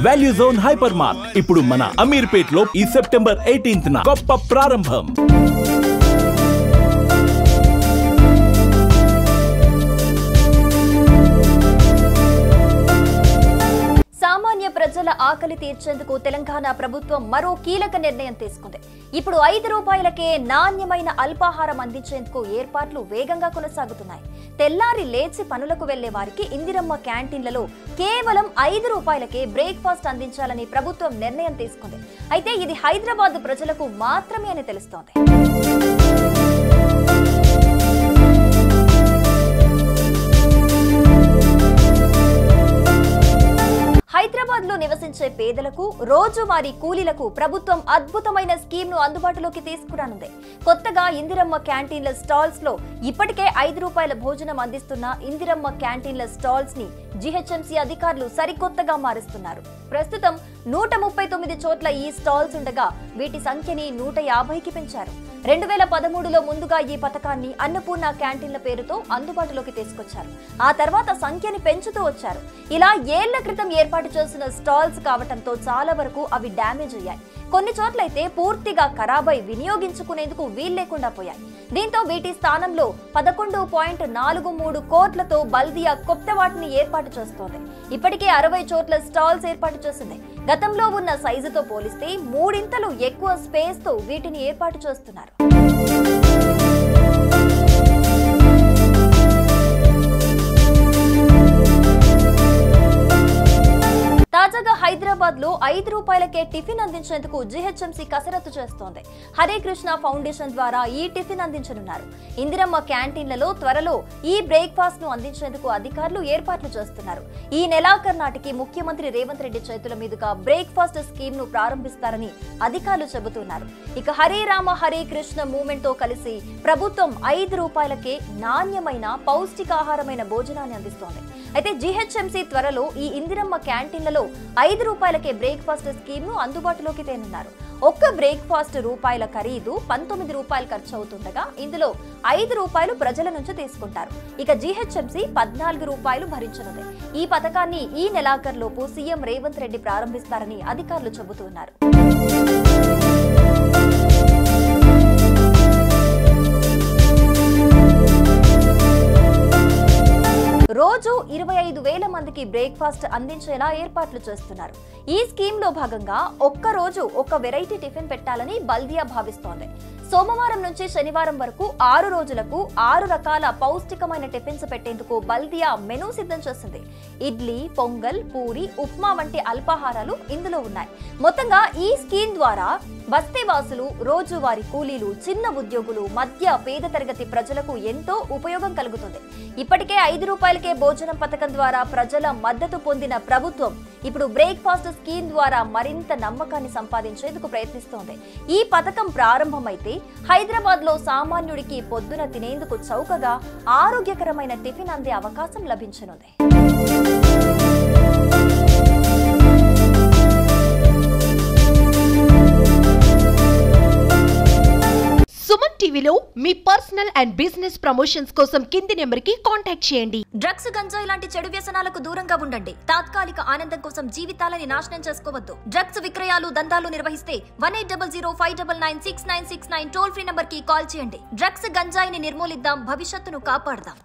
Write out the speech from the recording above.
Value zone hyper mart ఇప్పుడు మన అమీర్పేట్ లో ఈ సెప్టెంబర్ 18న గొప్ప ప్రారంభం. సామాన్య ప్రజల ఆకలి తీర్చేందుకు తెలంగాణ ప్రభుత్వం మరో కీలక నిర్ణయం తీసుకుంది. ఇప్పుడు 5 రూపాయలకే నాణ్యమైన అల్పాహారం అందించేందుకు ఏర్పాట్లు వేగంగా కొనసాగుతున్నాయి. తెల్లారి లేచి పనులకు వెళ్లే వారికి ఇందిరమ్మ క్యాంటీన్లలో కేవలం 5 రూపాయలకే బ్రేక్ఫాస్ట్ అందించాలని ప్రభుత్వం నిర్ణయం తీసుకుంది. అయితే ఇది హైదరాబాద్ ప్రజలకు మాత్రమే అని తెలుస్తోంది. హైదరాబాద్ లో నివసించే పేదలకు రోజువారీ కూలీలకు ప్రభుత్వం అద్భుతమైన స్కీమ్ ను అందుబాటులోకి తీసుకురానుంది. కొత్తగా ఇందిరమ్మ క్యాంటీన్ల స్టాల్స్ లో ఇప్పటికే 5 రూపాయల భోజనం అందిస్తున్న ఇందిరమ్మ క్యాంటీన్ల స్టాల్స్ ని జీహెచ్ఎంసీ అధికారులు సరికొత్తగా మారుస్తున్నారు. ప్రస్తుతం 139 చోట్ల ఈ స్టాల్స్ ఉండగా వీటి సంఖ్యని 150కి పెంచారు. 2013లో ముందుగా ఈ పథకాన్ని అన్నపూర్ణ క్యాంటీన్ల పేరుతో అందుబాటులోకి తీసుకొచ్చారు. ఆ తర్వాత సంఖ్యని పెంచుతూ వచ్చారు. ఇలా ఏళ్ల క్రితం ఏర్పాటు చేసిన స్టాల్స్ కావటంతో చాలా వరకు అవి డ్యామేజ్ అయ్యాయి. కొన్ని చోట్లయితే పూర్తిగా ఖరాబై వినియోగించుకునేందుకు వీల్లేకుండా పోయాయి. దీంతో వీటి స్థానంలో 11.43 కోట్లతో బల్దియా కొత్త వాటిని ఏర్పాటు చేస్తోంది. ఇప్పటికే 60 చోట్ల స్టాల్స్ ఏర్పాటు చేసింది. గతంలో ఉన్న సైజుతో పోలిస్తే 3 ఇంతలు ఎక్కువ స్పేస్ తో వీటిని ఏర్పాటు చేస్తున్నారు. తాజాగా హైదరాబాద్ లో 5 రూపాయలకే టిఫిన్ అందించేందుకు జీహెచ్ఎంసీ కసరత్తు చేస్తోంది. హరే కృష్ణ ఫౌండేషన్ ద్వారా ఈ టిఫిన్ అందించనున్నారు. ఇందిరమ్మ క్యాంటీన్లలో త్వరలో ఈ బ్రేక్ఫాస్ట్ ను అందించేందుకు అధికారులు ఏర్పాట్లు చేస్తున్నారు. ఈ నెలాఖరు నాటికి ముఖ్యమంత్రి రేవంత్ రెడ్డి చేతుల మీదుగా బ్రేక్ఫాస్ట్ స్కీమ్ ను ప్రారంభిస్తారని అధికారులు చెబుతున్నారు. ఇక హరే రామ హరే కృష్ణ మూవ్మెంట్ తో కలిసి ప్రభుత్వం 5 రూపాయలకే నాణ్యమైన పౌష్టికాహారమైన భోజనాన్ని అందిస్తోంది. అయితే జీహెచ్ఎంసీ త్వరలో ఈ ఇందిరమ్మ క్యాంటీన్లలో 5 రూపాయలకే బ్రేక్ఫాస్ట్ స్కీమ్ ను అందుబాటులోకి తేనున్నారు. ఒక్క బ్రేక్ఫాస్ట్ రూపాయల ఖరీదు 19 రూపాయలు ఖర్చు అవుతుండగా ఇందులో 5 రూపాయలు ప్రజల నుంచి తీసుకుంటారు. ఇక జీహెచ్ఎంసీ 14 రూపాయలు భరించనుంది. ఈ పథకాన్ని ఈ నెలాఖరులోపు సీఎం రేవంత్ రెడ్డి ప్రారంభిస్తారని అధికారులు చెబుతున్నారు. రోజు 25,000 మందికి బ్రేక్ఫాస్ట్ అందించేలా ఏర్పాట్లు చేస్తున్నారు. ఈ స్కీమ్ లో భాగంగా ఒక్క రోజు ఒక వెరైటీ టిఫిన్ పెట్టాలని బల్దియా భావిస్తోంది. సోమవారం నుంచి శనివారం వరకు 6 రోజులకు 6 రకాల పౌష్టికమైన టిఫిన్స్ పెట్టేందుకు బల్దియా మెనూ సిద్ధం చేసింది. ఇడ్లీ, పొంగల్, పూరి, ఉప్మా వంటి అల్పాహారాలు ఇందులో ఉన్నాయి. మొత్తంగా ఈ స్కీమ్ ద్వారా బస్తీవాసులు, రోజువారీ కూలీలు, చిన్న ఉద్యోగులు, మధ్య పేద తరగతి ప్రజలకు ఎంతో ఉపయోగం కలుగుతుంది. ఇప్పటికే 5 రూపాయలకే భోజనం పథకం ద్వారా ప్రజల మద్దతు పొందిన ప్రభుత్వం ఇప్పుడు బ్రేక్ఫాస్ట్ స్కీమ్ ద్వారా మరింత నమ్మకాన్ని సంపాదించేందుకు ప్రయత్నిస్తోంది. ఈ పథకం ప్రారంభమైతే హైదరాబాద్ లో సామాన్యుడికి పొద్దున తినేందుకు చౌకగా ఆరోగ్యకరమైన టిఫిన్ అందే అవకాశం లభించనుంది. సుమన్ టీవీలో మీ పర్సనల్ అండ్ బిజినెస్ ప్రమోషన్స్ కోసం కింది నెంబర్కి కాంటాక్ట్ చేయండి. డ్రగ్స్, గంజాయి లాంటి చెడు వ్యసనాలకు దూరంగా ఉండండి. తాత్కాలిక ఆనందం కోసం జీవితాలని నాశనం చేసుకోవద్దు. డ్రగ్స్ విక్రయాలు, దందాలు నిర్వహిస్తే 180059996969 టోల్ ఫ్రీ నంబర్ కి కాల్ చేయండి. డ్రగ్స్, గంజాయిని నిర్మూలిద్దాం, భవిష్యత్తును కాపాడదాం.